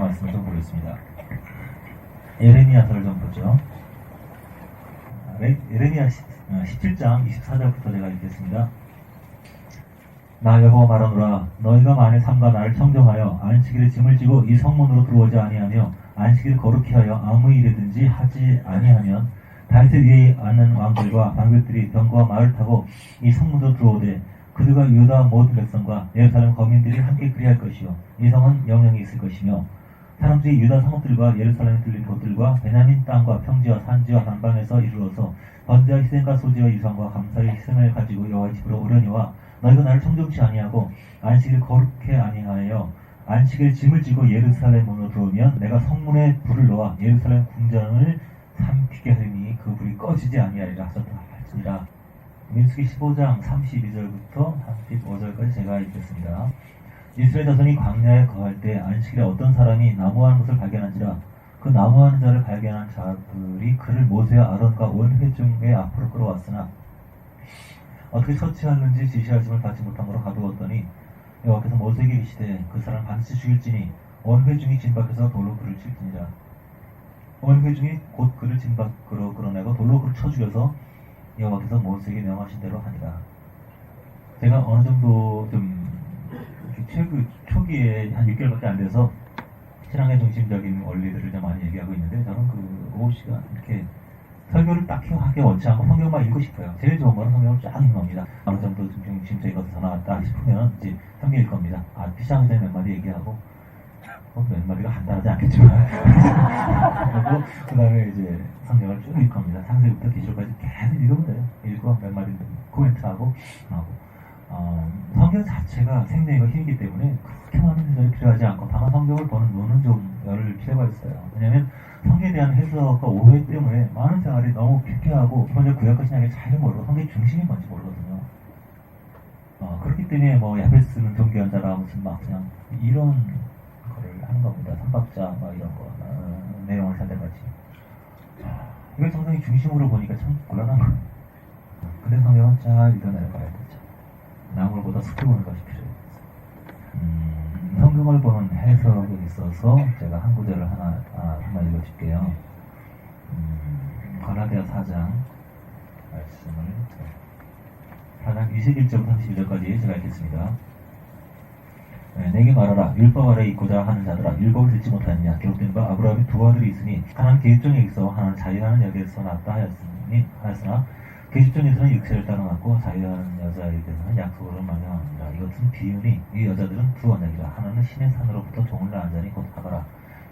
말씀을 좀 보겠습니다. 예레미야서를 좀 보죠. 예레미야 17장 24절부터 제가 읽겠습니다. 나 여호와 말하노라. 너희가 만일 삼가 나를 청정하여 안식일에 짐을 지고 이 성문으로 들어오지 아니하며 안식일을 거룩히 하여 아무 일이든지 하지 아니하면 다윗의 위에 앉는 왕들과 방백들이 병거와 말을 타고 이 성문으로 들어오되 그들과 유다 모든 백성과 예루살렘 거민들이 함께 그리할 것이요 이 성은 영영이 있을 것이며 사람들이 유다 성읍들과 예루살렘에 들린 곳들과 베냐민 땅과 평지와 산지와 남방에서 이르러서 번제와 희생과 소제와 유산과 감사의 희생을 가지고 여호와의 집으로 오려니와 너희가 나를 청정치 아니하고 안식일 거룩해 아니하여 안식일 짐을 지고 예루살렘 문으로 들어오면 내가 성문에 불을 놓아 예루살렘 궁장을 삼키게 하리니 그 불이 꺼지지 아니하리라 하셨더라. 민수기 15장 32절부터 35절까지 제가 읽겠습니다. 이스라엘 자손이 광야에 거할 때 안식일에 어떤 사람이 나무하는 것을 발견한지라 그 나무하는 자를 발견한 자들이 그를 모세와 아론과 온 회중의 앞으로 끌어왔으나 어떻게 처치하는지 지시하심을 받지 못한 거로 가두었더니 여호와께서 모세에게 이르시되 그 사람 반드시 죽일지니 온 회중이 진 밖에서 돌로 그를 칠지니라. 온 회중이 곧 그를 진 밖으로 끌어내고 돌로 그를 쳐 죽여서 여호와께서 모세에게 명하신 대로 하니라. 제가 어느 정도 좀 초기에 한 6개월밖에 안 돼서 신앙의 중심적인 원리들을 좀 많이 얘기하고 있는데 저는 그 오후 시간 이렇게 설교를 딱히 하게 원치 않고 성경만 읽고 싶어요. 제일 좋은 거는 성경을 쫙 읽는 겁니다. 어느 정도 중심적인 것이 더 나왔다 싶으면 이제 성경 읽을 겁니다. 시작하기 전에 몇 마디 얘기하고 몇 마디가 간단하지 않겠지만 그리고 그 다음에 이제 성경을 쭉 읽을 겁니다. 창세기부터 계시록까지 계속 읽으면 돼요. 읽고 몇 마디 코멘트하고 성경 자체가 생명과 힘이기 때문에 그렇게 많은 해설이 필요하지 않고 다만 성경을 보는 눈은 좀 열을 필요가 있어요. 왜냐하면 성경에 대한 해석과 오해 때문에 많은 생활이 너무 피폐하고 기본적으로 구약과 신약의 차이를 모르고 성경의 중심이 뭔지 모르거든요. 그렇기 때문에 뭐 야베스는 존귀한 자라 무슨 막 그냥 이런 거를 하는 겁니다. 삼박자 막 이런 거 내용을 살펴봤지. 이걸 성경의 중심으로 보니까 참 곤란한 거예요. 근데 성경은 잘 읽어내려가야 되죠. 나물보다 숲을 보는 것이 필요해요. 성경을 보는 해석에 있어서 제가 한 구절을 하나 읽어줄게요. 갈라디아 4장 말씀을 4장 21절부터 32절까지 제가 읽겠습니다. 내게 말하라. 율법 아래 있고자 하는 자들아 율법을 듣지 못하느냐. 기록된 바 아브라함이 두 아들이 있으니 하나는 계집종에 있어 하나는 자유하는 여기에서 낳았다 하였으나 계집종에서는 육체를 따라 낳고 자유하는 여자에게서는 약속으로 말미암았느니라. 이것은 비유니 이 여자들은 두 언약이라. 하나는 신의 산으로부터 종을 낳은 자니 곧 하가라.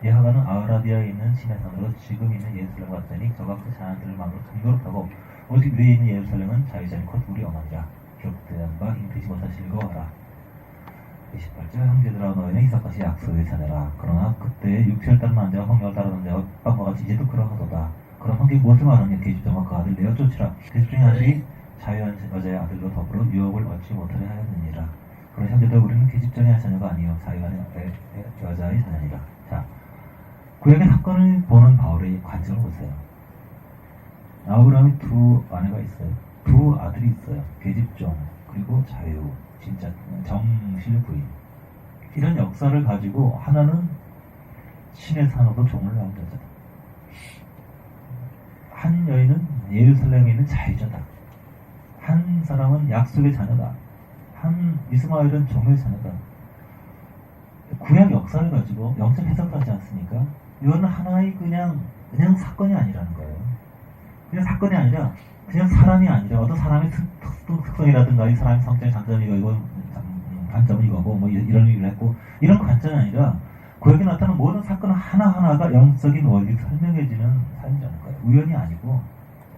이 하가는 아라비아에 있는 신의 산으로 지금 있는 예루살렘 같으니 저가 그 자녀들을 마음으로 긍도록 하고 오직 위에 있는 예루살렘은 자유자니 곧 우리 어머니라. 기록된 바 잉태지 못하실 거 알아. 28절 형제들아 너희는 이삭같이 약속의 자녀라. 그러나 그때 육체를 따르는 한 자와 성경을 따르는 자와 빵과 같이 이제도 그러하도다. 그럼 성경이 무엇을 말하느냐. 계집종과 그 아들 내어 쫓으라. 계집종의 아들이 자유한 여자의 아들로 더불어 유업을 얻지 못하려 하였느니라. 그런 형제들 우리는 계집종의 자녀가 아니요 자유한 여자의 자녀니라. 자, 구약의 사건을 보는 바울의 관점을 보세요. 아브라함이 두 아내가 있어요. 두 아들이 있어요. 계집종 그리고 자유 진짜 정실 부인. 이런 역사를 가지고 하나는 신의 산으로 종을 낳은 여자다. 한 여인은 예루살렘에 있는 자유자다. 한 사람은 약속의 자녀다. 한 이스마엘은 종의 자녀다. 구약 역사를 가지고 영적 해석을 하지 않습니까? 이거는 하나의 그냥 사건이 아니라는 거예요. 그냥 사건이 아니라 그냥 사람이 아니라 어떤 사람의 특성이라든가 이 사람의 성적인 장점이 이거 관점은 이거고 뭐 이런 일을 했고 이런 관점이 아니라 구약에 나타나는 모든 사건은 하나하나가 영적인 원리를 설명해지는 사연이라는 거예요. 우연이 아니고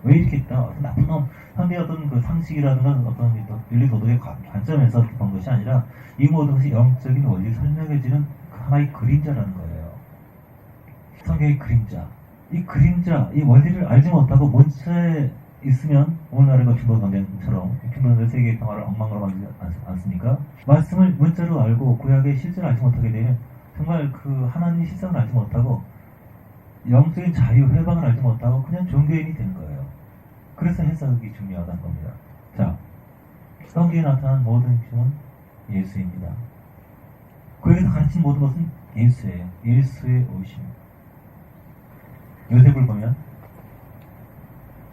왜 이렇게 했다. 어떤 나쁜 놈 현대의 어떤 그 상식이라든가 어떤 윤리 도덕의 관점에서 이렇게 본 것이 아니라 이 모든 것이 영적인 원리를 설명해지는 하나의 그림자라는 거예요. 성경의 그림자. 이 그림자, 이 원리를 알지 못하고 문자에 있으면 오늘날의 중도전쟁처럼 중도전쟁 세계의 평화를 엉망으로 만들지 않습니까? 말씀을 문자로 알고 구약의 실제를 알지 못하게 되면 정말 그 하나님의 실상을 알지 못하고 영적인 자유, 회방을 알지 못하고 그냥 종교인이 되는 거예요. 그래서 해석이 중요하다는 겁니다. 자, 성경에 나타난 모든 힘은 예수입니다. 구약에서 가르친 모든 것은 예수예요. 예수의 오심. 요셉을 보면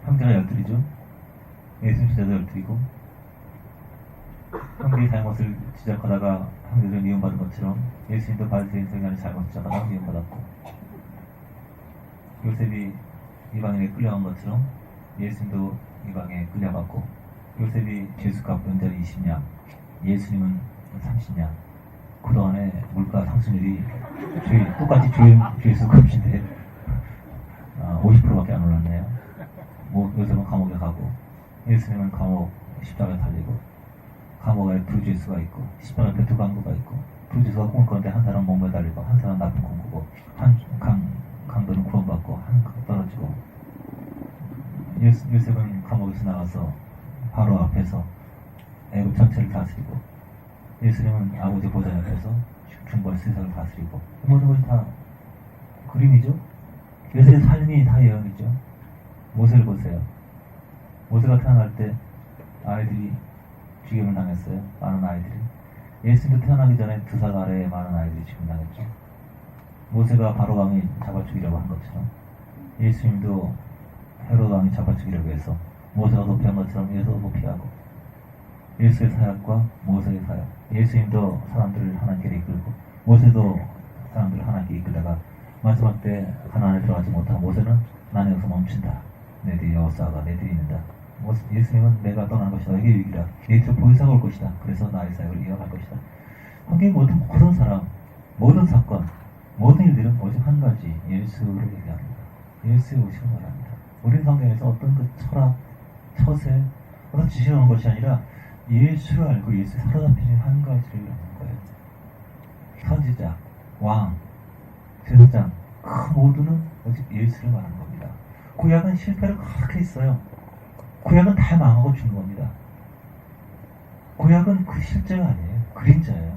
형제가 12이죠. 예수님 제자도 12이고 형제의 잘못을 지적하다가 형제들 미움받은 것처럼 예수님도 바리새인 세간의 잘못을 지적하다가 미움받았고 요셉이 이방인에 끌려간 것처럼 예수님도 이방에 끌려갔고 요셉이 죄수값 연자리 20냥 예수님은 30냥 그동안에 물가 상승률이 똑같이 죄수값인데 50%밖에 안 올랐네요. 요셉은 감옥에 가고 예수님은 감옥 십자가에 달리고 감옥에 두 죄수가 있고 십자가에 두 강도가 있고 두 죄수가 꿈을 꿨는데 한 사람은 몸에 달리고 한 사람은 나쁜 공부고 한 강도는 구원받고 한 강 떨어지고 요셉은 감옥에서 나가서 바로 앞에서 애국 전체를 다스리고 예수님은 아버지 보좌 옆에서 중벌 세상을 다스리고 모든 것이 다 그림이죠. 요셉의 삶이 다 예언이죠. 모세를 보세요. 모세가 태어날 때 아이들이 죽임을 당했어요. 많은 아이들이. 예수님도 태어나기 전에 두 살 아래에 많은 아이들이 죽임 당했죠. 모세가 바로 왕이 잡아 죽이려고 한 것처럼 예수님도 헤로드 왕이 잡아 죽이려고 해서 모세가 도피한 것처럼 예수도 피하고 예수의 사역과 모세의 사역 예수님도 사람들을 하나님께 이끌고 모세도 사람들을 하나님께 이끌다가 마지막 때 가나안에 들어가지 못하고 모세는 나는 여기서 멈춘다. 내 뒤에 여호수아가 내 뒤에 있는다. 예수님은 내가 떠난 것이다. 너에게 유익이다. 내 뒤로 보혜사가 올 것이다. 그래서 나의 사역을 이어갈 것이다. 성경의 모든 사람, 모든 사건, 모든 일들은 오직 한 가지 예수를 얘기합니다. 예수의 오심을 말합니다. 우리는 성경에서 어떤 그 철학, 처세, 어떤 지식을 얻는 것이 아니라 예수를 알고 예수의 사로잡히는 한 가지를 얻는 거예요. 선지자, 왕, 제사장 그 모두는 오직 예수를 말하는 겁니다. 구약은 실패를 그렇게 했어요. 구약은 다 망하고 죽는 겁니다. 구약은 그 실제가 아니에요. 그림자예요.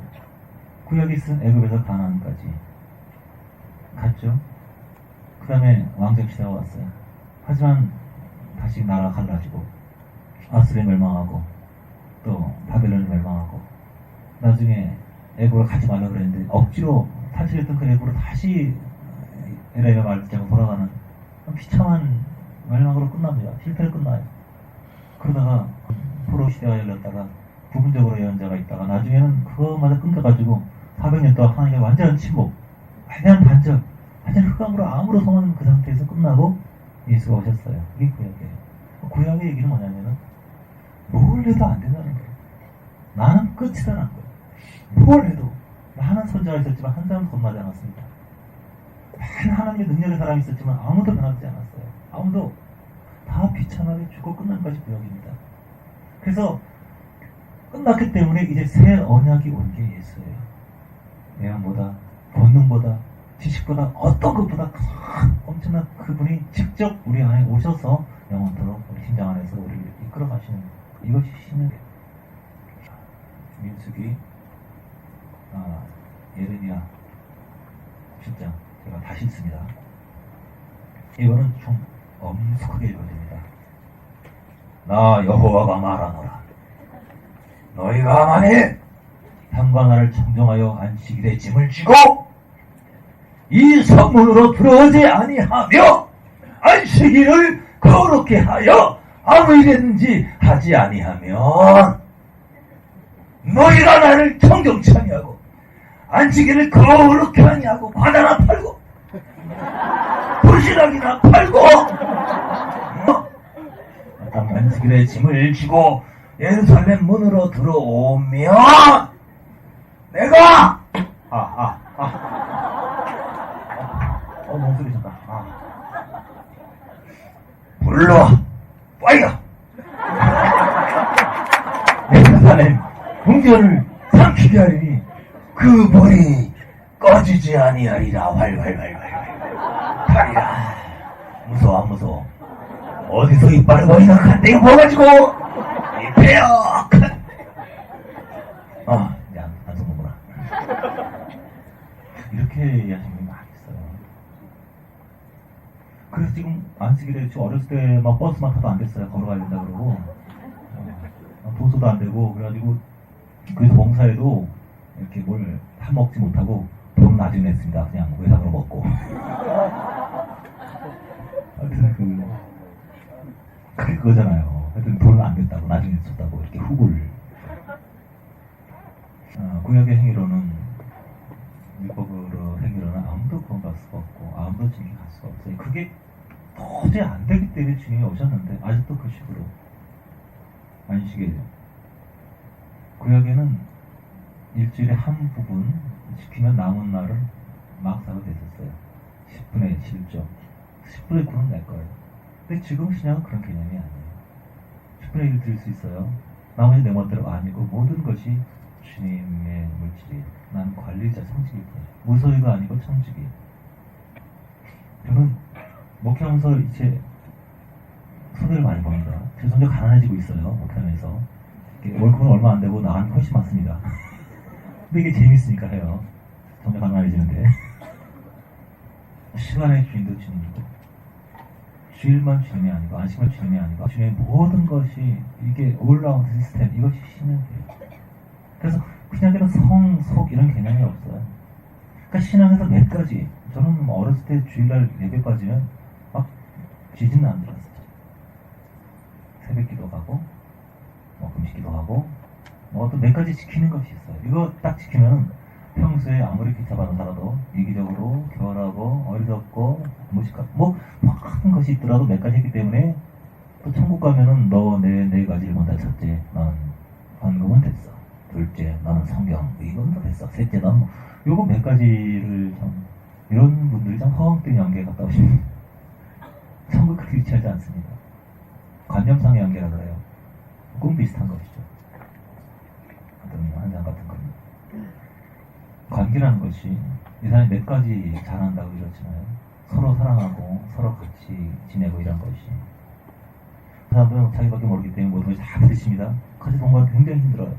구약이 쓴 애굽에서 가나안까지 갔죠. 그 다음에 왕정 시대가 왔어요. 하지만 다시 나라가 갈라지고 아스르에 멸망하고 또 바벨론이 멸망하고 나중에 애굽을 가지 말라 그랬는데 억지로 탈출했던 그 애굽으로 다시 에레미야 말대로 돌아가는 비참한 멸망으로 끝납니다. 실패로 끝나요. 그러다가 포로 시대가 열렸다가 부분적으로 예언자가 있다가 나중에는 그것마다 끊겨가지고 400년 동안 하나님의 완전한 침묵, 완전한 반절, 완전 흑암으로 아무런 소망 없는 그 상태에서 끝나고 예수가 오셨어요. 이게 구약이에요. 구약의 얘기는 뭐냐면은 뭘 해도 안 된다는 거예요. 나는 끝이라는 거예요. 뭘 해도 많은 선자가 있었지만 한 사람도 겁나지 않았습니다. 많은 하나님의 능력의 사람이 있었지만 아무도 변하지 않았어요. 아무도 다 비참하게 죽고 끝난 것이 구약입니다. 그래서 끝났기 때문에 이제 새 언약이 온 게 예수예요. 예언보다 권능보다 지식보다 어떤 것보다 엄청난 그분이 직접 우리 안에 오셔서 영원토록 우리 심장 안에서 우리를 이끌어 가시는 이것이 신의 민수기 예레미야 10장 제가 다시 읽습니다. 이거는 좀 엄숙하게 읽어집니다. 나 여호와가 말하노라. 너희가 만일 땅과 나를 청정하여 안식일에 짐을 지고 이 성문으로 들어오지 아니하며 안식일을 거룩게 하여 아무 일이든지 하지 아니하면 너희가 나를 청정치 아니하고 안식일을 거룩게 아니하고 과자나 팔고 도시락이나 팔고 안식일에 짐을 지고 예루살렘 문으로 들어오면 내가 목소리 잠깐 불러와 파이어 예루살렘 궁전을 삼키게 하리니 그 불이 꺼지지 아니하리라. 활활활활활 하리라. 무서워 안 무서워? 어디서 이빨을 거기서 간대가 부어가지고 이 폐역한 이제 안 속는구나. 이렇게 얘기하시는 분이 많이 있어요. 그래서 지금 안식일에 어렸을 때 막 버스만 타도 안 됐어요. 걸어가야 된다 그러고 도서도 안 되고 그래가지고 그래서 봉사에도 이렇게 뭘 다 먹지 못하고 돈 나중에 냈습니다. 그냥 외상으로 먹고. 하여튼 그게 그거잖아요. 하여튼 돈을 안 냈다고 나중에 줬다고 이렇게 후불. 구약의 행위로는, 율법으로 행위로는 아무도 구원받을 수가 없고 아무도 주님께 갈 수가 없어요. 그게 도저히 안 되기 때문에 주님이 오셨는데 아직도 그 식으로 안식일이에요. 구약에는 일주일에 한 부분 지키면 남은 날은 막사가 됐었어요. 10분의 7조, 10분의 9는 낼 거예요. 근데 지금 신앙은 그런 개념이 아니에요. 10분의 1을 드릴 수 있어요. 나머지 내 멋대로 아니고 모든 것이 주님의 물질이에요. 난 관리자, 청직일 뿐이에요. 무소유가 아니고 청직이에요. 저는 목회하면서 이제 손해를 많이 봅니다. 제 점점 가난해지고 있어요. 목회하면서. 월급은 얼마 안 되고 나가는 훨씬 많습니다. 근데 이게 재밌으니까 해요. 점점 가난해지는데. 시간의 주인도 주님이고, 주일만 주님이 아니고, 안식만 주님이 아니고, 주님의 모든 것이, 이게 올라운드 시스템, 이것이 신앙이에요. 그래서 그냥 그런 성, 속 이런 개념이 없어요. 그러니까 신앙에서 몇 가지, 저는 어렸을 때 주일날 예배 빠지면 막 지진은 안 들었어요. 새벽 기도 가고, 금식 기도 하고, 또 몇 가지 지키는 것이 있어요. 이거 딱 지키면 평소에 아무리 기차받아 살아도 이기적으로 교활하고 어리석고 무식하고 모든 것이 있더라도 몇 가지 했기 때문에 또 천국 가면은 너 네 가지를 본다. 첫째, 너는 헌금은 됐어. 둘째, 너는 성경 이건 더 됐어. 셋째, 너는 요거 몇 가지를 좀, 이런 분들이 좀 허황된 연계에 가까우십니다. 천국 그렇게 위치하지 않습니다. 관념상의 연계라 그래요. 꿈 비슷한 것이죠. 한장 같은 겁니다. 관계라는 것이 이 사람이 몇 가지 잘한다고 이러잖아요. 서로 사랑하고 서로 같이 지내고 이런 것이. 그 사람들은 자기밖에 모르기 때문에 모든 것이 다 부딪힙니다. 같이 동거할 때 굉장히 힘들어요.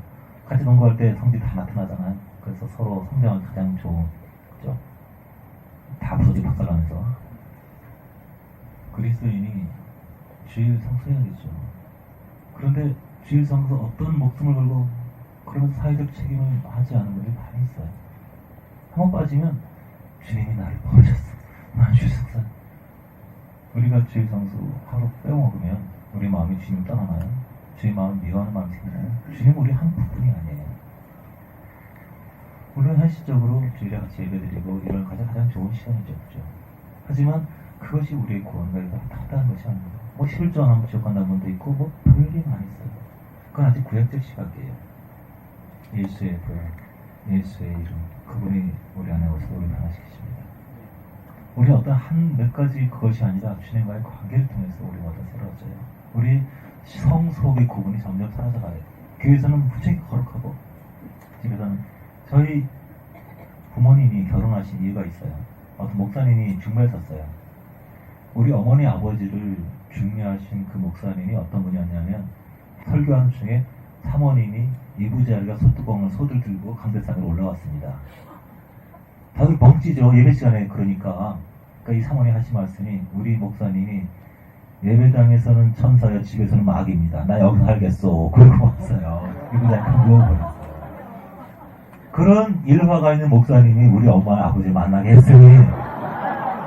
같이 동거할 때 성질이 다 나타나잖아요. 그래서 서로 성장하기 가장 좋은, 그죠? 다 부서지고 박살나면서. 그리스도인이 주일 성수해야겠죠. 그런데 주일 성수 어떤 목숨을 걸고 그러면서 사회적 책임을 하지 않은 분들이 많이 있어요. 한번 빠지면 주님이 나를 버리셨어. 난 주일 성수. 우리가 주일 성수 하루 빼먹으면 우리 마음이 주님을 떠나나요? 주의 마음을 미워하는 마음이 생기나요? 주님 우리 한 부분이 아니에요. 물론 현실적으로 주일에 같이 예배드리고 이런 가장 좋은 시간이죠. 그죠? 하지만 그것이 우리의 구원과 타당한 것이 아닙니다. 11조 안 하면 지옥 간다는 분도 있고 별일이 많이 있어요. 그건 아직 구약적 시각이에요. 예수의 부활, 예수의 이름, 그분이 우리 안에 오셔서 우리 변화시키십니다. 우리 어떤 몇 가지 그것이 아니라 주님과의 관계를 통해서 우리 모두 새로워져요. 우리 성 속의 구분이 점점 사라져가요. 교회에서는 무척 거룩하고, 집에서는 저희 부모님이 결혼하신 이유가 있어요. 어떤 목사님이 중매에 섰어요. 우리 어머니 아버지를 중매하신 그 목사님이 어떤 분이었냐면, 설교하는 중에 사모님이 이부자리가 소뚜껑을 소들 들고 강대상으로 올라왔습니다. 다들 멍찌죠. 예배 시간에. 그러니까 이 사모님 하신 말씀이, 우리 목사님이 예배당에서는 천사여 집에서는 마귀입니다. 나 여기서 살겠소. 그러고 왔어요. 이부자리가 누워버렸어요. 그런 일화가 있는 목사님이 우리 엄마 아버지를 만나게 했으니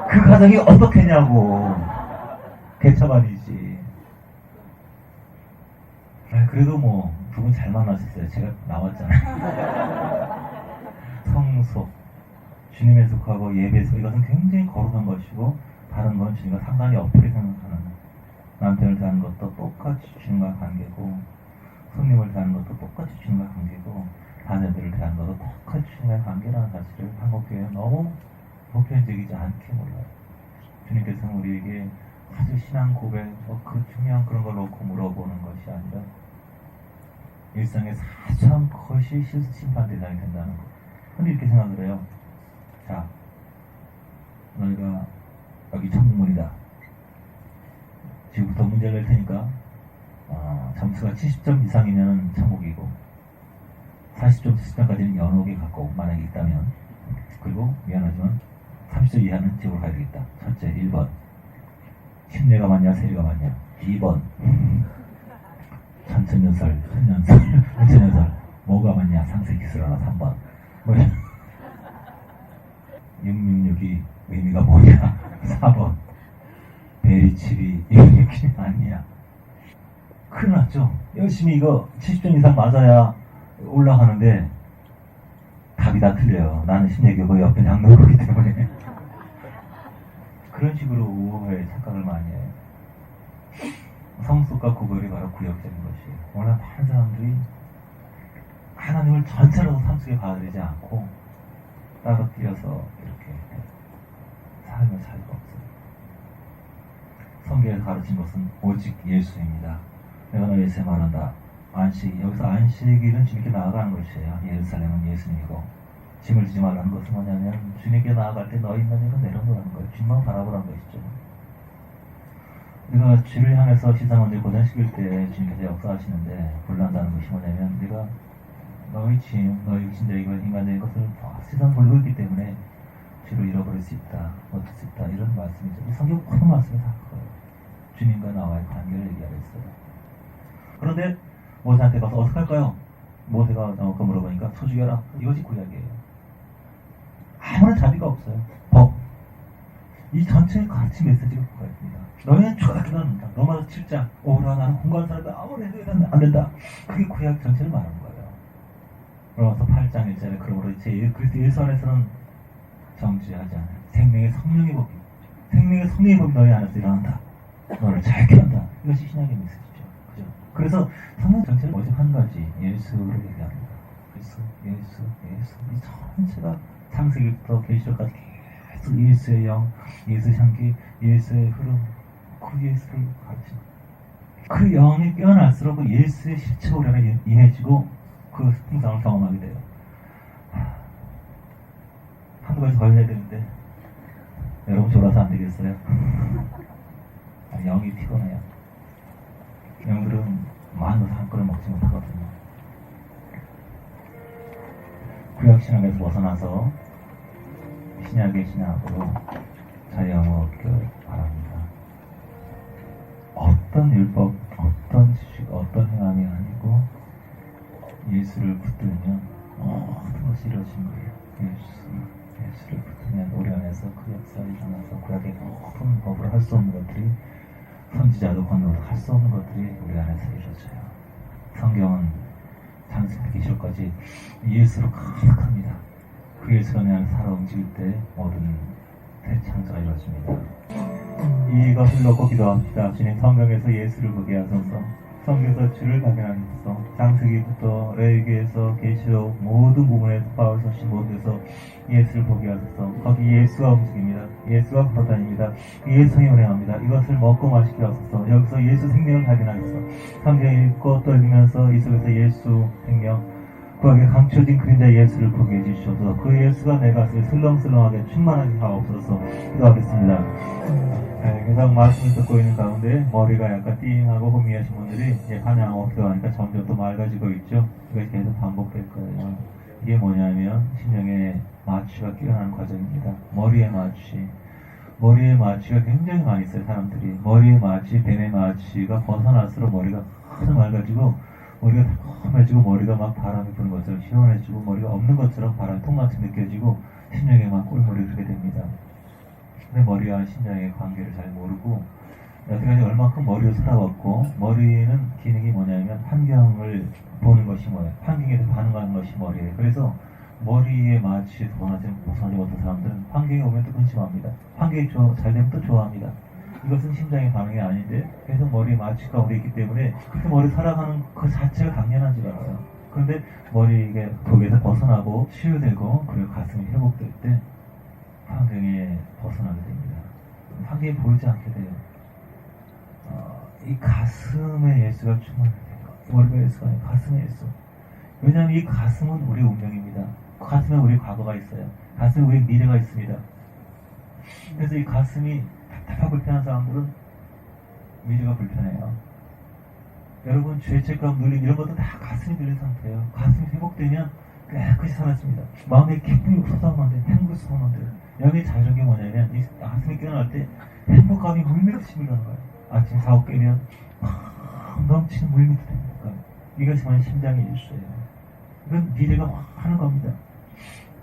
그 가정이 어떻겠냐고. 개차반이지. 그래도 두 분 잘 만나셨어요. 제가 나왔잖아요. 성속, 주님에 속하고 예배에 속, 이것은 굉장히 거룩한 것이고, 다른 건 주님과 상관이 없게 생각하는, 남편을 대하는 것도 똑같이 주님과 관계고, 손님을 대하는 것도 똑같이 주님과 관계고, 자녀들을 대하는 것도 똑같이 주님과 관계라는 사실을 한국교회는 너무 보편적이지 않게 몰라요. 주님께서는 우리에게 아주 신앙 고백, 그 중요한 그런 걸 놓고 물어보는 것이 아니라 일상의 사소한 것이 심판 대상이 된다는 것. 근데 이렇게 생각을 해요. 자, 너희가 여기 천국문이다. 지금부터 문제를 낼 테니까 점수가 70점 이상이면 천국이고 40점, 70점까지는 연옥에 가까워 만약에 있다면, 그리고 미안하지만 30점 이하는 지옥으로 가야 되겠다. 첫째, 1번 심례가 맞냐 세례가 맞냐. 2번 천천연설, 천연설, 뭐가 맞냐 상세기술하나. 3번 666이 의미가 뭐냐? 4번 베리칩이 666이 아니야. 큰일 났죠. 열심히 이거 70점 이상 맞아야 올라가는데 답이 다 틀려요. 나는 심리교고 옆에 장로고기 때문에. 그런 식으로 우호의 착각을 많이 해요. 성숙과 구별이 바로 구역적인 것이에요. 워낙 많은 사람들이 하나님을 전체로 삶속에 받아들이지 않고 따로 뛰어서 이렇게 삶을 살고 없어요. 성경에서 가르친 것은 오직 예수입니다. 내가 너희에게 말한다. 안식, 여기서 안식일은 주님께 나아가는 것이에요. 예루살렘은 예수님이고, 짐을 지지 말라는 것은 뭐냐면 주님께 나아갈 때 너희 있는 일은 내려놓으라는 거예요. 주님만 바라보라는 것이죠. 우리가 주를 향해서 시선 문제 고전시킬 때 주님께서 역사하시는데 불난다는 것이 뭐냐면 우리가 너희 짐, 너희 육신적이고 인간적인 것을 시선 돌리고 있기 때문에 주를 잃어버릴 수 있다, 얻을 수 있다, 이런 말씀이죠. 이 성경 모든 말씀이 다 그거예요. 주님과 나와의 관계를 얘기하고 있어요. 그런데 모세한테 가서 어떻게 할까요? 모세가 그 물어보니까 소죽여라. 이것이 구약이에요. 아무런 자비가 없어요. 법. 이 전체의 가르침 메시지가 그거 있습니다. 너희는 죽어라기도 한다. 로마서 7장. 오라 나는 공부한 사람들 아무리 해도 안 된다. 그게 구약 전체를 말하는 거예요. 로마서 8장 1절에 그러므로 그리스도 예수 안에서는 정죄하지 않아요. 생명의 성령의 법이. 생명의 성령의 법이 너희 안에서 일어난다. 너를 자유케 한다. 이것이 신약의 메시지죠. 그죠? 그래서 성령 전체를 오직 한 가지 예수를 얘기합니다. 예수. 이 전체가 창세기부터 계시록까지 계속 예수의 영, 예수의 향기, 예수의 흐름, 그 예수를 가르칩니다. 그 영이 깨어날수록 그 예수의 실체가 우리 안에 임해지고 그 풍성을 경험하게 돼요. 한두 가지 더 해야 되는데 여러분 졸아서 안 되겠어요? 영이 피곤해요. 영들은 많은 것을 한꺼번에 먹지 못하거든요. 구약신앙에서 벗어나서 신약의 신앙으로 자유함을 얻기를 바랍니다. 어떤 율법, 어떤 지식, 어떤 행함이 아니고 예수를 붙들면 모든 것이 이루어진 거예요. 예수를 붙들면 우리 안에서 그 역사가 일어나서 구약의 모든 법을 할 수 없는 것들이 선지자도 건너도 할 수 없는 것들이 우리 안에서 이루어져요. 성경은 창세기부터 계시록까지 예수로 가득합니다. 그 예수가 내 안에 살아 움직일 때 모든 대창조가 이루어집니다. 이것을 놓고 기도합시다. 주님, 성경에서 예수를 보게 하소서. 성경에서 주를 발견하소서. 창세기부터 레위기에서 계시록 모든 부분에서 바울 서신 모든 데서 예수를 보게 하소서. 거기 예수가 움직입니다. 예수가 걸어다닙니다. 예수의 운행합니다. 이것을 먹고 마시게 하소서. 여기서 예수 생명을 발견하소서. 성경 읽고 또 읽으면서 이 속에서 예수 생명, 구약에 감춰진 그림자 예수를 보게 해주시옵소서. 그 예수가 내 가슴에 슬렁슬렁하게 충만하게 하옵소서. 기도하겠습니다. 계속 말씀을 듣고 있는 가운데 머리가 약간 띵하고 호미하신 분들이 이제 환영하고 기도하니까 점점 또 맑아지고 있죠. 이것이 계속 반복될 거예요. 이게 뭐냐면 심령의 마취가 깨어나는 과정입니다. 머리의 마취가 굉장히 많이 있어요. 사람들이 머리의 마취, 뱀의 마취가 벗어날수록 머리가 하도 맑아지고 머리가 달콤해지고 머리가 막 바람이 부는 것처럼 시원해지고 머리가 없는 것처럼 바람이 통마치 느껴지고 심령에 막 꿀물이 흐르게 됩니다. 근데 머리와 심장의 관계를 잘 모르고 여태까지 얼마큼 머리를 살아왔고 머리는 기능이 뭐냐면 환경을 보는 것이 뭐예요. 환경에 대해 반응하는 것이 머리예요. 그래서 머리에 마취에서 벗어나지 못한 사람들은 환경에 오면 또 근심합니다. 환경이 잘 되면 또 좋아합니다. 이것은 심장의 반응이 아닌데 계속 머리에 마취가 오래 있기 때문에 그렇게 머리 살아가는 그 자체가 당연한 줄 알아요. 그런데 머리에 거기에서 벗어나고 치유되고 그리고 가슴이 회복될 때 환경에 벗어나게 됩니다. 환경이 보이지 않게 돼요. 이 가슴에 예수가 충만해요. 머리가 예수가 아니고 가슴에 예수. 왜냐하면 이 가슴은 우리의 운명입니다. 가슴에 우리의 과거가 있어요. 가슴에 우리의 미래가 있습니다. 그래서 이 가슴이 답답하고 불편한 사람들은 미래가 불편해요. 여러분 죄책감, 눌림 이런 것도 다 가슴이 눌린 상태예요. 가슴이 회복되면 깨끗이 사라집니다. 마음에 기쁨이 솟아오는데 행복이 솟아오는데 여기 자유로운 게 뭐냐면 이 가슴이 깨어날 때 행복감이 물밀듯이 밀려오는 거예요. 아침 사고 깨면 넘치는 물밀이 됩니다. 이것이 바로 심장의 일수예요. 이건 미래가 확 하는 겁니다.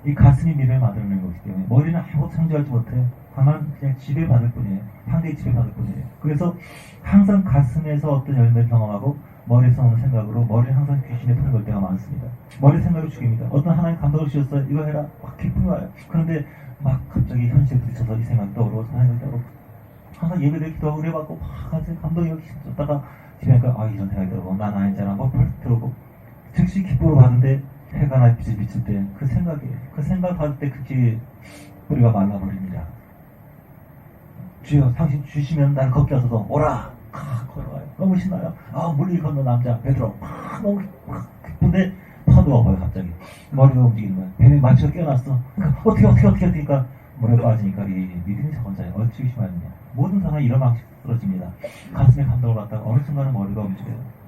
이 가슴이 미래를 만들어내는 것이기 때문에 머리는 아무것도 창조하지 못해. 다만 그냥 지배받을 뿐이에요. 상대의 지배받을 뿐이에요. 그래서 항상 가슴에서 어떤 열매를 경험하고 머리에서 오는 생각으로 머리는 항상 귀신에 푸는 걸 때가 많습니다. 머리 생각이 죽입니다. 어떤 하나님 감동을 주셨어요. 이거 해라. 막 기쁨이 와요. 그런데 막 갑자기 현실에 부딪혀서 이 생각이 떠오르고 저 생각이 떠오르고 항상 예배를 기도하고 그래갖고 막 가슴에 감동이 여기 있었다가 집에 가니까 이런 생각이 들고 난 아니잖아. 뭐 펄 들어오고 즉시 기쁨을 받는데 해가 나 빛을 비칠 때 그 생각이에요. 그 생각 받을 때 그치 뿌리가 말라버립니다. 주여 당신 주시면 날 걷게 하소서 오라 걸어가요. 너무 신나요. 물리 건너 남자 베드로 너무 기쁜데 파도가 보여. 갑자기 머리가 움직이는 거야. 뱀이 마치가 깨어났어. 그러니까 어떻게 하니까 물에 빠지니까 이 믿음이 적은자에 어찌 의심하느냐. 모든 상황이 이런 방식 쓰러집니다. 가슴에 감동을 받다가 어느 순간은 머리가 움직여요.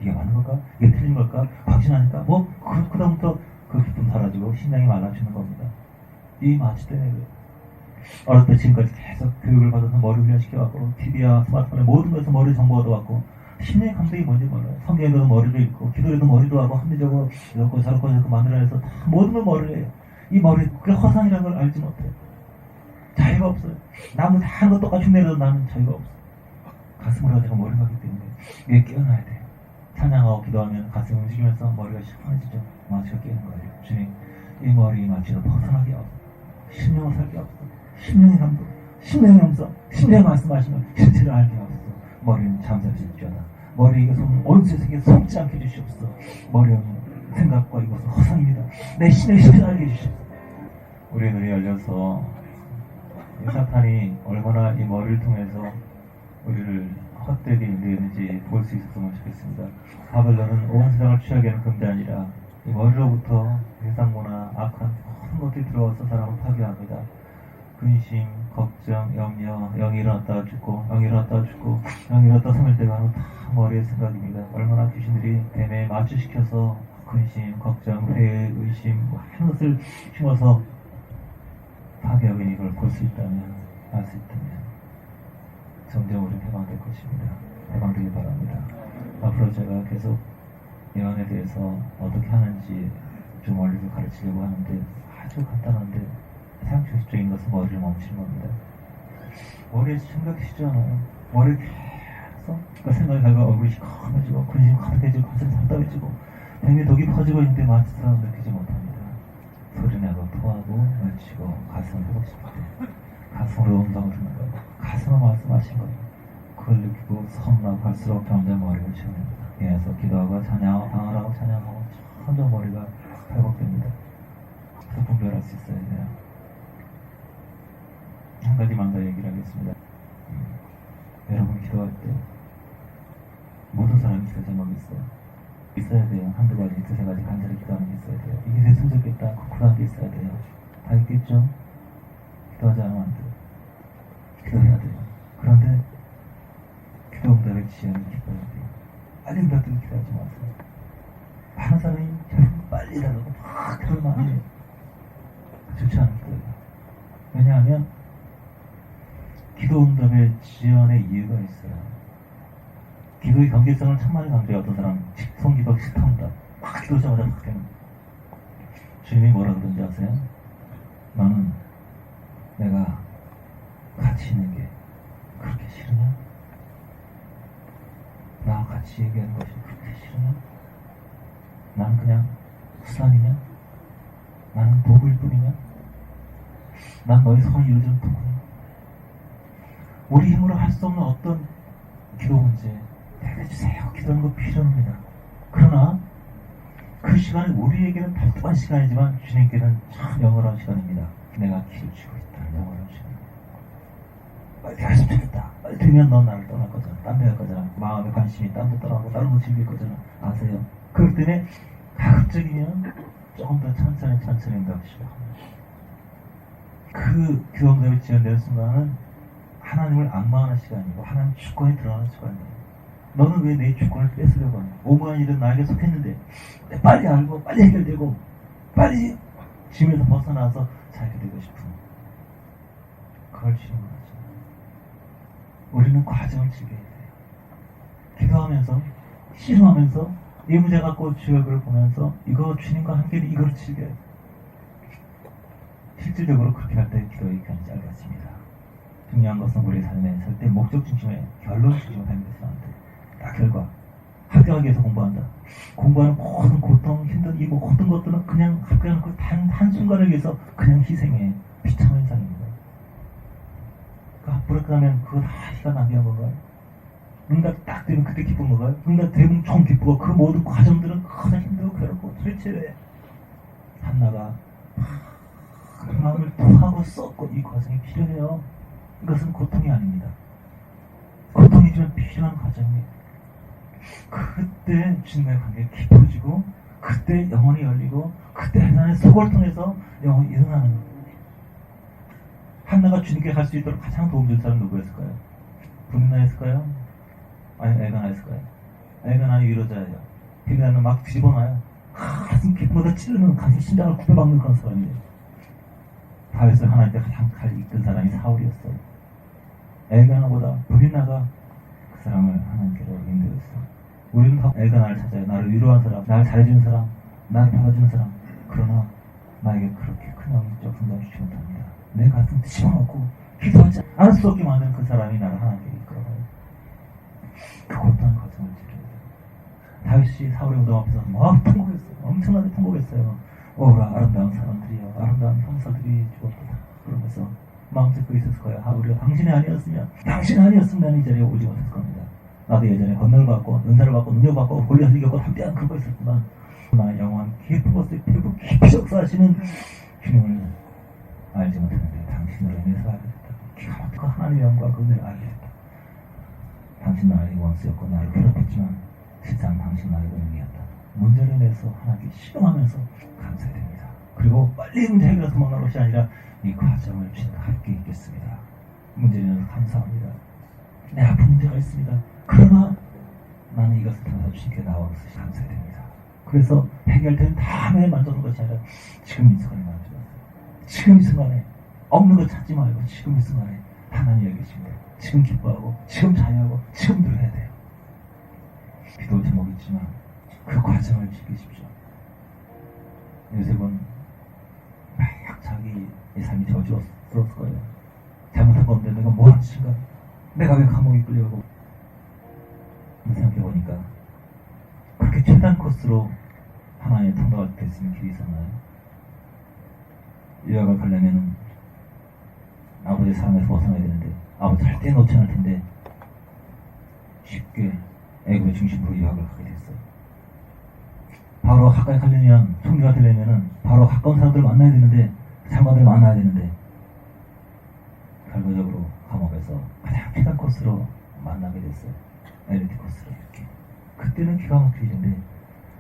이게 맞는 걸까? 이게 틀린 걸까? 확신하니까 그다음부터 그 기쁨 사라지고 신앙이 말라지는 겁니다. 이 마취 때문에 그래요. 어릴 때 지금까지 계속 교육을 받아서 머리 훈련시켜갖고 TV와 스마트폰에 모든 것에서 머리 정보가 들어왔고 신의 감동이 뭔지 몰라요. 성경에도 머리를 읽고 기도에도 머리도 하고 합리적으로 이렇고 저렇고 만들어내서 다 모든 걸 머리를 해요. 이 머리 그게 허상이라는 걸 알지 못해요. 자유가 없어요. 남은 다 하는 거 똑같이 내려도 나는 자유가 없어요. 가슴으로 가지고 머리가 하기 때문에 이게 깨어나야 돼요. 찬양하고 기도하면 가슴이 움직이면서 머리가 시원해지죠. 마취가 깨는 거예요. 주님 이 머리 마취로 벗어나게 하고 심령을 살게 하고 심령의 감동, 심령의 음성, 심령의 말씀하시면 실체를 알게 하옵소서. 머리는 잠잠해지지어다. 머리에 이것은 온 세상에 속지 않게 해주시옵소서. 머리는 생각과 이것은 허상입니다. 내 신의 실체를 알게 해주시옵소서. 우리의 눈이 열려서 사탄이 얼마나 이 머리를 통해서 우리를 헛되게 인도했는지 볼 수 있었으면 좋겠습니다. 바벨론은 온 세상을 취하게 하는 금이 아니라 이 머리로부터 세상문화, 악한 모든 것들이 들어와서 사람을 파괴합니다. 근심, 걱정, 염려, 영이 일어났다가 죽고, 영이 일어났다가 죽고, 영이 일어났다가 섬을 때가 하는 다 머리의 생각입니다. 얼마나 귀신들이 뱀에 마취시켜서 근심, 걱정, 회의, 의심, 많은 것을 심어서 파괴하고 있는 이걸 볼 수 있다면, 알 수 있다면 점점 우리는 해방될 것입니다. 해방되길 바랍니다. 앞으로 제가 계속 예언에 대해서 어떻게 하는지 좀 멀리서 가르치려고 하는데 아주 간단한데 상식적인 것은 머리를 멈추는 겁니다. 머리에 생각이 쉽지 않아요. 머리 계속 그 생각이 가고 얼굴이 시커매지고 근심이 가득해지고 가슴이 답답해지고 뱀의 독이 퍼지고 있는데 마치 사람 느끼지 못합니다. 소리내고 토하고 외치고 가슴을 회복시킬 때 가슴으로 음성을 듣는 거예요. 가슴으로 말씀하신 거예요. 그걸 느끼고 섬나고 갈수록 점점 머리를 채워냅니다. 계속 기도하고 찬양하고 방언하고 찬양하고 점점 머리가 회복됩니다. 그래서 분별할 수 있어야 돼요. 한 가지만 더 얘기를 하겠습니다. 여러분 기도할 때 모든 사람이 기도 제목이 있어야 돼요. 한두 가지, 두세 가지 간절히 기도하는 게 있어야 돼요. 이게 됐으면 좋겠다. 쿨한 게 있어야 돼요. 다 있겠죠? 기도하지 않으면 안 돼요. 기도해야 돼요. 그런데 기도 응답의 지연을 기도해야 돼요. 빨리 응답되고 기도하지 마세요. 많은 사람이 빨리 달라고 막 기도를 많이 해요. 좋지 않은 기도예요. 왜냐하면 기도 응답의 지연의 이유가 있어요. 기도의 경제성을 천만에 강조해. 어떤 사람 성기도 싫답니다. 막 기도하자마자 막 되는. 주님이 뭐라 그런지 아세요? 너는 내가 같이 있는 게 그렇게 싫으냐? 나와 같이 얘기하는 것이 그렇게 싫으냐? 나는 그냥 수단이냐? 나는 도구일 뿐이냐? 난 너의 소원이 이루어지는 도구냐? 우리 힘으로 할 수 없는 어떤 기도 문제 해주세요. 기도하는 거 필요합니다. 그러나 그 시간이 우리에게는 답답한 시간이지만 주님께는 참 영원한 시간입니다. 내가 길을 쥐고 있다. 영원한 시간. 빨리 됐으면 좋겠다. 빨리 되면 넌 나를 떠날 거잖아. 딴 데 갈 거잖아. 마음의 관심이 딴 데 떠나고 다른 거 즐길 거잖아. 아세요? 그렇기 때문에 가급적이면 조금 더 천천히 응답하시고 그 기도응답이 지연되는 순간은 하나님을 악마하는 시간이고 하나님 주권이 드러나는 시간이에요. 너는 왜 내 주권을 뺏으려고 하냐? 오무한 일은 나에게 속했는데 빨리 알고 빨리 해결되고 빨리 짐에서 벗어나서 잘 되고 싶은 그걸 주님은 하죠. 우리는 과정을 즐겨야 돼요. 기도하면서 씨름하면서 이 문제 갖고 주역을 보면서 이거 주님과 함께 이걸 즐겨요. 실질적으로 그렇게 할 때 기도의 기간이 짧았습니다. 중요한 것은 우리 삶에 절대 목적 중심의 결론 중심의 삶이 되지 않는데 딱 결과 합격하기 위해서 공부한다. 공부하는 모든 고통, 힘든 이 모든 것들은 그냥 합격하는 그 단 순간을 위해서 그냥 희생해. 비참한 인상입니다. 그 앞으로 가면 그거 다 시간 낭비한 건가요? 응답 딱 되면 그때 기쁜 건가요? 응답 되면 좀 기쁘고 그 모든 과정들은 가장 힘들고 괴롭고 도대체 왜 한나가 그 마음을 토하고 썼고 이 과정이 필요해요. 이것은 고통이 아닙니다. 고통이지만 필요한 과정이에요. 그때 주님과의 관계가 깊어지고 그때 영혼이 열리고 그때 하나님의 속을 통해서 영혼이 일어나는 거예요. 한나가 주님께 갈 수 있도록 가장 도움 줄 사람 누구였을까요? 분이나였을까요? 아니면 엘가나였을까요? 엘가나의 위로자예요. 비나는 막 뒤집어놔요. 가슴 깊보다 찌르는 가슴 심장을 굽혀박는 그런 사람이에요. 다윗을 하나님께 가장 잘 이끈 사람이 사울이었어요. 엘가나보다 분이나가 그 사람을 하나님께로 인도했어요. 우리는 다 엘가나를 찾아요. 나를 위로한 사람, 나를 잘해주는 사람, 나를 받아주는 사람. 그러나 나에게 그렇게 큰 영적 성장을 주지 못합니다. 내 가슴 집어넣고 기도하지 않을 수 없게 만드는 그 사람이 나를 하나님께 이끌어가요. 그 고통의 과정을 지켜야 돼요. 다윗이 사울의 무덤 앞에서 막 통곡했어요. 엄청나게 통곡했어요. 오라 아름다운 사람들이여, 아름다운 형사들이 죽었다. 그러면서 마음 찢고 있었을 거예요. 우리가 당신이 아니었으면 나는 이 자리에 오지 못했을 겁니다. 나도 예전에 권능을 받고 은사를 받고 능력을 받고 골리앗을 이겼고 담대한 그거 있었지만 나의 영원 깊은 곳에 피부 깊이 역사하시는 주님을 알지 못했는데 당신을 인해서 알게 됐다. 기가 막히고 하나님의 영광과 그 은혜를 알게 됐다. 당신 나의 원수였고 나를 괴롭혔지만 실상 당신 나의 은혜였다. 문제를 내서 하나님께 시험하면서 감사해야 됩니다. 그리고 빨리 문제 해결해서 도망가는 것이 아니라 이 과정을 주님과 함께 있겠습니다. 문제를 내서 감사합니다. 내 아픈 문제가 있습니다. 그러나 나는 이것을 통해서 주님께 나와서 감사해야 됩니다. 그래서 해결된 다음에 만드는 것이 아니라 지금 이 순간에 만들어요. 지금 이 순간에 없는 거 찾지 말고 지금 이 순간에 하나님 여기 계십니다. 지금 기뻐하고 지금 자유하고 지금 누려야 돼요. 기도 제목이 있지만 그 과정을 지키십시오. 요셉은 막 자기의 삶이 저주스러웠을 거예요. 잘못한 건데 내가 뭐 하는 짓인가? 내가 왜 감옥에 끌려가고? 생각해보니까 그렇게 최단 코스로 하나님의 통로가 될 수 있는 길이 있었나요? 유학을 가려면 아버지의 사랑에서 벗어나야 되는데 아버지 절대 놓지 않을 텐데 쉽게 애굽의 중심부로 유학을 가게 됐어요. 바로 가까이 가려면 총리가 되려면 바로 가까운 사람들을 만나야 되는데 장관들을 만나야 되는데 결과적으로 감옥에서 가장 최단 코스로 만나게 됐어요. 엘리트 코스로 이렇게. 그때는 기가 막히게 일인데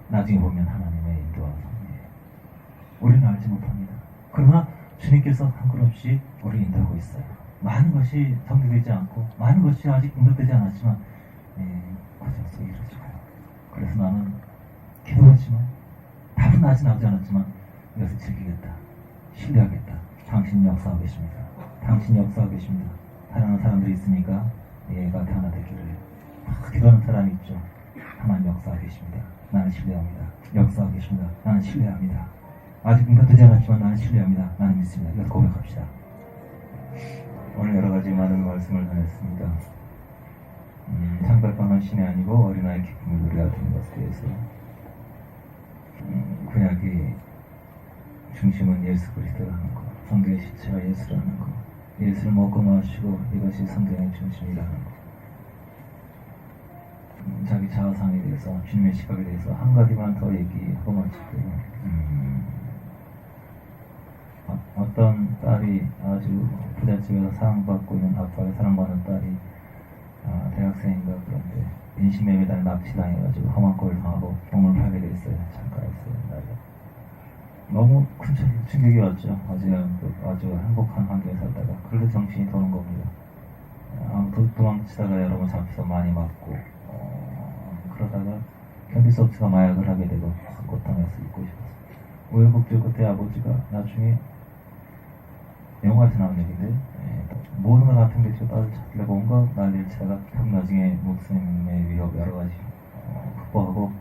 나중에 보면 하나님의 인도와 섭리예요. 우리는 알지 못합니다. 그러나 주님께서 한 걸 없이 우리를 인도하고 있어요. 많은 것이 정리되지 않고 많은 것이 아직 응답되지 않았지만 과정 속에 이루어져요. 그래서 나는 기도하지만 답은 아직 나오지 않았지만 이것을 즐기겠다. 신뢰하겠다. 당신이 역사하고 계십니다. 당신이 역사하고 계십니다. 사랑하는 사람들이 있으니까 얘가 하나 되기를 기도하는 사람이 있죠. 하나님 역사하고 계십니다. 나는 신뢰합니다. 역사하고 계십니다. 나는 신뢰합니다. 아직 응답되지 않았지만 나는 신뢰합니다. 나는 믿습니다. 이것을 고백합시다. 오늘 여러가지 많은 말씀을 전했습니다. 창백한 신이 아니고 어린아이 기쁨을 누려야 되는 것에 대해서 구약의 중심은 예수 그리스도라는 것, 성경의 시체가 예수라는 것, 예수를 먹고 마시고 이것이 성경의 중심이라는 것, 자기 자아상에 대해서 주님의 시각에 대해서 한 가지만 더 얘기하고 마칠 때요. 어떤 딸이 아주 부잣집에서 사랑받고 있는 아빠의 사랑받는 딸이 대학생인가 그런데 인신매매 매달 납치당해가지고 험한 꼴을 당하고 몸을 팔게 됐어요. 창가에서 날에 너무 큰 충격이 왔죠. 아주 행복한 환경에 살다가 그래도 정신이 도는 겁니다. 도망치다가 여러분 잡혀서 많이 맞고 그러다가 견딜 수 없어서 마약을 하게 되고 고통에서 있고 싶었어요. 우여곡절 끝에 아버지가 나중에 영화에서 나온 얘기인데 모든 걸 다 팽개치고 딸을 찾으려고 온갖 난리를 치다가 나중에 목숨의 위협 여러 가지 극복하고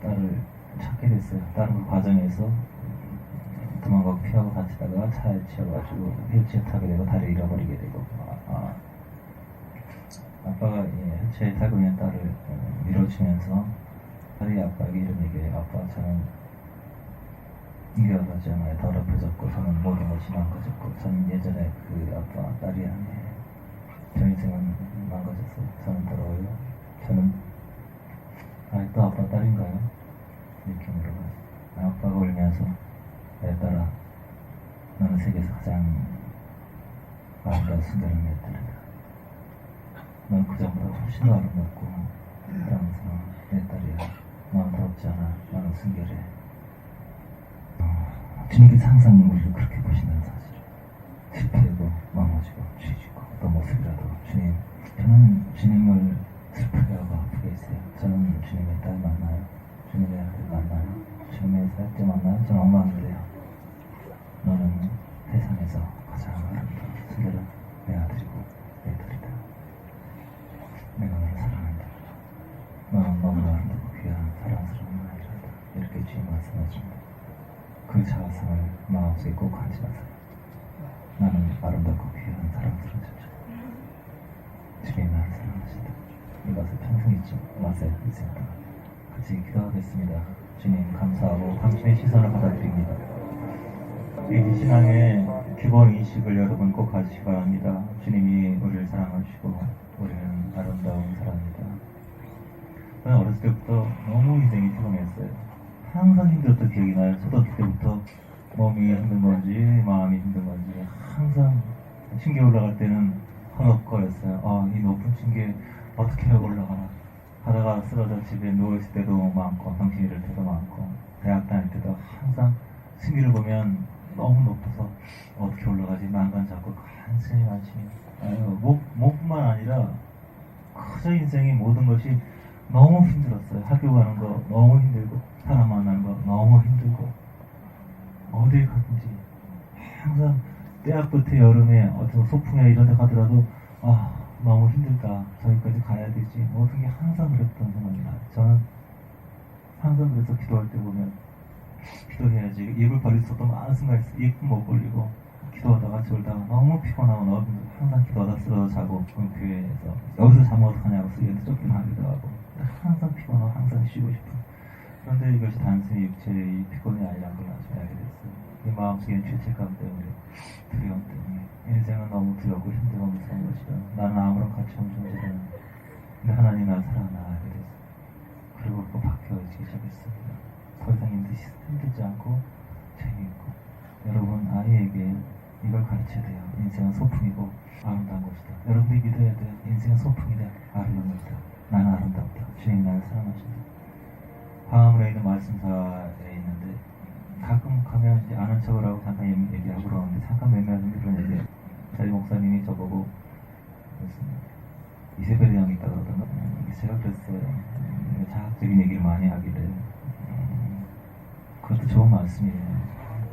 딸을 찾게 됐어요. 다른 그 과정에서 도망가고 피하고 다치다가 차에 치여가지고 휠체어 타게 되고 다리를 잃어버리게 되고 아빠가 휠체어에 타고 있는 딸을 밀어주면서 다리 아빠에게 이런 얘기해요. 아빠, 저는 이겨가잖아요. 더럽혀졌고 저는 모든 것이 망가졌고 저는 예전에 그 아빠 딸이 아니에요. 저 인생은 망가졌어요. 저는 더러워요. 저는 아직도 아빠 딸인가요? 이렇게 물어봐요. 아빠가 울면서 내 딸아, 너는 세계에서 가장 아름다운 순결한 내 딸이다. 넌 그전보다 훨씬 더 아름답고 사랑스러운 내 딸이야. 너는 더럽지 않아. 너는 순결해. 주님께서 항상 우리를 그렇게 보신다는 사실을 실패하고 넘어지고 뒤지고 어떤 모습이라도 주님, 저는 주님을 슬프게 하고 아프게 했어요. 저는 주님의 딸 만나요. 주님의 아들 만나요. 주님의 살때 만나요. 저는 엉망인데요. 너는 세상에서 가장 아름다운 순결한 내 아들이고 내 딸이다. 내가 너를 사랑한다. 너는 너무 아름답고 귀한 사랑스러운 아이라다. 이렇게 주님 말씀하십니다. 그 자성을 마음속에 꼭 간직하세요. 나는 아름답고 귀한 사랑스러운 자죠. 주님이 나를 사랑하신다. 이것을 평생 잊지 마세요. 인생 동안 같이 기도하겠습니다. 주님 감사하고 당신의 시선을 받아드립니다. 이 신앙의 기본 인식을 여러분 꼭 가지시기 바랍니다. 주님이 우리를 사랑하시고 우리는 아름다운 사람입니다. 저는 어렸을 때부터 너무 인생이 피곤했어요. 항상 힘들었던 기억이 나요. 초등학교 때부터 몸이 힘든 건지 마음이 힘든 건지 항상 층계 올라갈 때는 허덕거렸어요. 이 높은 층계 어떻게 올라가나 하다가 쓰러져 집에 누워있을 때도 많고 당신 이럴 때도 많고 대학 다닐 때도 항상 층계를 보면 너무 높아서 어떻게 올라가지 난간 잡고 간신히 목뿐만 아니라 그저 인생의 모든 것이 너무 힘들었어요. 학교 가는 거 너무 힘들고 사람 만나는 거 너무 힘들고 어딜 가든지 항상 때학부터 여름에 어떤 소풍이나 이런 데 가더라도 너무 힘들다. 저기까지 가야 되지. 모든 게 항상 그랬던 생각이 나요. 저는 항상 그래서 기도할 때 보면 기도해야지. 입을 벌릴 수 없던 많은 순간이 있어요. 입도 못 벌리고 기도하다가 졸다가 너무 피곤하고 너무 힘들고 항상 기도하다 쓰러져 자고 교회에서 여기서 자면 어떡하냐고 얘한테 쫓겨나기도 하고 항상 피곤하고 항상 쉬고 싶은 그런데 이것이 단순히 육체의 피곤이 아니라는 걸 나중에 알게 됐어요. 이 마음속에 죄책감 때문에 두려움 때문에 인생은 너무 두렵고 힘들고 무서운 것이다. 나는 아무런 가치 없는 존재다. 근데 하나님 나를 사랑하나 알게 됐어요. 그리고 또 바뀌어지기 시작했습니다. 더 이상 힘들지 않고 재미있고 여러분 아이에게 이걸 가르쳐야 돼요. 인생은 소풍이고 아름다운 것이다. 여러분들이 믿어야 돼요. 인생은 소풍이다. 아름다운 것이다. 나는 아름답다. 주님이 나를 사랑하신다. 광화문에 있는 말씀사에 있는데 가끔 가면 이제 아는 척을 하고 잠깐 얘기하고 그러는데 잠깐 몇몇 그런 얘기 저희 목사님이 저보고 무슨 이세벨의 형이 있다 그러던가 제가 그랬어요. 자학적인 얘기를 많이 하길래 그것도 좋은 말씀이에요.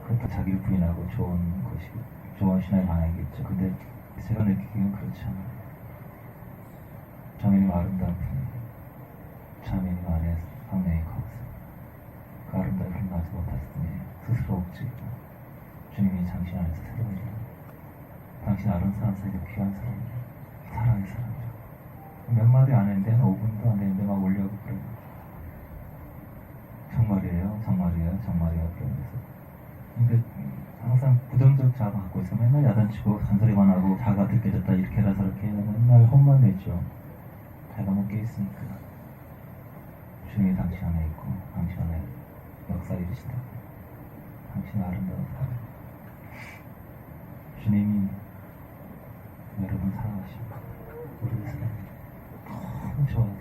그것도 자기를 부인하고 좋은 것이고 좋은 신앙의 방향이겠죠. 근데 제가 느끼기엔 그렇지 않아요. 자매님 아름다운 분이에요. 자매님 안에 성령이 거하세요. 그 아름다움을 나지 못했으니 스스로 억지고 주님이 당신 안에서 새로운 일 당신 아름다운 사람이 귀한 사람이라 사랑의 사람이라 몇 마디 안 했는데 한 5분도 안 됐는데 막 올려고 그래요. 정말이에요 그러면서 근데 항상 부정적 자아 갖고 있어 맨날 야단치고 잔소리만 하고 자가 들깨졌다 이렇게 해라 저렇게 해라 맨날 혼만 내죠. 자가 못 깨있으니까 주님이 당신 안에 있고 당신 안에 역사 이루시다. 당신의 아름다운 사랑 주님이 여러분 사랑하시고 우리를 사랑해요. 너무 좋았어.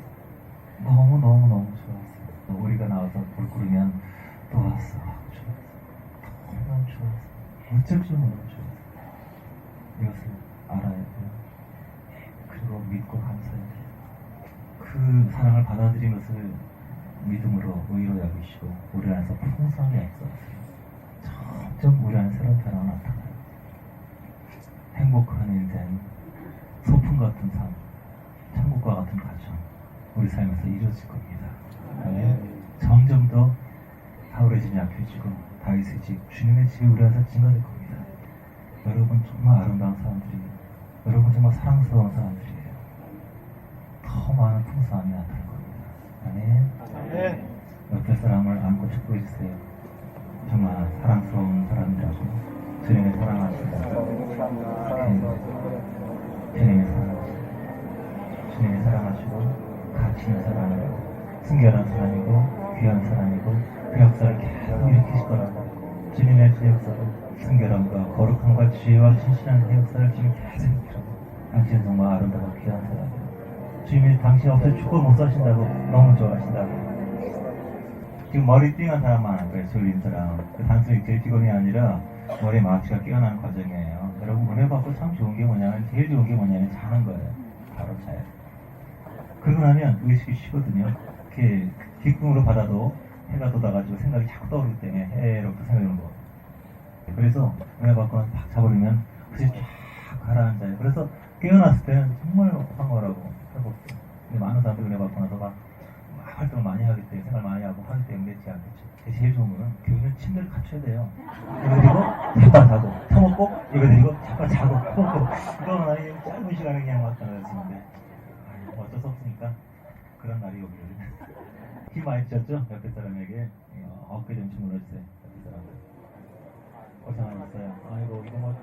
너무 좋았어. 우리가 나와서 볼 꾸리면 또 왔어. 좋았어. 너무 좋았어. 어쩔 줄 몰라 좋았어. 이것을 알아야 돼요. 그리고 믿고 감사해야 돼요. 그 사랑을 받아들인 것을 믿음으로 의로 여기시고 우리 안에서 풍성히 역사하세요. 점점 우리 안에 새로운 변화가 나타나요. 행복한 인생, 소풍 같은 삶, 천국과 같은 가정 우리 삶에서 이루어질 겁니다. 점점 더 하울의 진이 약해지고 다윗의 집, 주님의 집이 우리 안에서 증거될 겁니다. 여러분 정말 아름다운 사람들이에요. 여러분 정말 사랑스러운 사람들이에요. 더 많은 풍성함이 나타날 겁니다. 아멘. 옆에 사람을 안고 축복해 주세요. 정말 사랑스러운 사람이라고 주님의 사랑하시고 주님의 사랑하시고 주님의 사랑하시고 가치 있는 사람이고 순결한 사람이고 귀한 사람이고 그 역사를 계속 일으키실 거라고 주님의 그 역사를 순결함과 거룩함과 지혜와 신실한 그 역사를 주님 계속 일으키라고 당신은 정말 아름다워 귀한 사람이에요. 주님이 당신 없이 축복 못 사신다고 너무 좋아하신다고. 지금 머리 띵한 사람 많은 거예요. 졸린 사람. 단순히 제 직원이 아니라 머리 마취가 깨어나는 과정이에요. 여러분 은혜 받고 참 좋은 게 뭐냐면 제일 좋은 게 뭐냐면 자는 거예요. 바로 자요. 그러고 나면 의식이 쉬거든요. 이렇게 기쁨으로 받아도 해가 돋아가지고 생각이 자꾸 떠오르기 때문에 해롭게 생각하는 거. 그래서 은혜 받고 팍 자버리면 그래서 쫙 가라앉아요. 그래서 깨어났을 때는 정말 황홀하고 회복돼요. 근데 많은 사람들이 은혜 받고 나서 막 활동을 많이 하기 때문에 생각을 많이 하고 하기 때문에 그렇지 않겠죠. 제일 좋은 거는 교회는 침대를 갖춰야 돼요. 이거 드리고 잠깐 자고 터먹고 이거 드리고 잠깐 자고 터먹고 이거는 아니 짧은 시간에 그냥 왔다 갔는데 어쩔 수 없으니까 그런 날이 오기를 힘 많이 주셨죠? 옆에 사람에게 어깨 좀 주물러주세요. 옆에 사람 고생하셨어요. 아이고 이거 뭐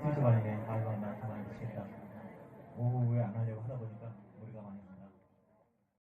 순수반이네. 아이고 나 가만히 있겠다. 오 왜 안 하려고 하다 보니까